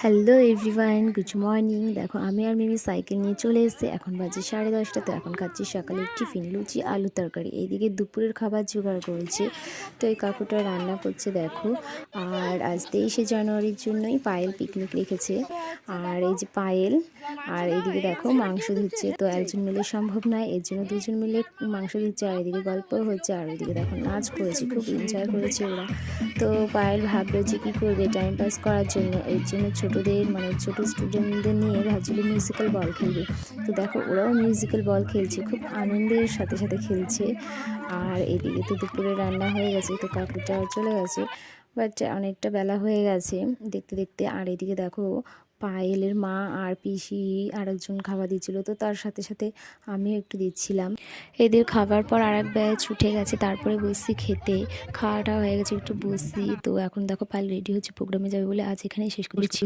Hello everyone, good morning. দেখো আমি আর মিমি cycle নিয়ে চলে এসেছি। এখন বাজে 10:30। তো এখন খাচ্ছি সকালের টিফিন, লুচি আলু তরকারি। এইদিকে দুপুরের খাবার জোগাড় করেছে। তো এই কাকুটা রান্না করছে দেখো। আর আজ 23শে জানুয়ারির জন্যই পায়েল পিকনিক রেখেছে। আর এই যে পায়েল, আর এইদিকে দেখো মাংস ধুচ্ছে। তো একজন মিলে সম্ভব নয়, এর জন্য দুজন মিলে মাংস ধুচ্ছে। আর এদিকে গল্প হচ্ছে, আর ওইদিকে দেখো নাচ করেছে, খুব এনজয় করেছে ওরা। তো পায়েল ভাবলো যে কী করবে টাইম পাস করার জন্য, এর জন্য ছোটোদের ছোটো স্টুডেন্টদের নিয়ে ভাবছিল মিউজিক্যাল বল খেলবে। তো দেখো ওরাও মিউজিক্যাল বল খেলছে, খুব আনন্দের সাথে সাথে খেলছে। আর এদিকে তো দুপুরে রান্না হয়ে গেছে, তো কাকুটা চলে গেছে, বাট অনেকটা বেলা হয়ে গেছে দেখতে দেখতে। আর এদিকে দেখো পায়েলের মা আর পিসি আরেকজন খাবার দিচ্ছিলো, তো তার সাথে সাথে আমিও একটু দিচ্ছিলাম। এদের খাবার পর আর এক ব্যাচ উঠে গেছে, তারপরে বসছি খেতে। খাওয়াটা হয়ে গেছে, একটু বসি। তো এখন দেখো পায়েল রেডি হচ্ছে প্রোগ্রামে যাবে বলে। আজ এখানেই শেষ করছি।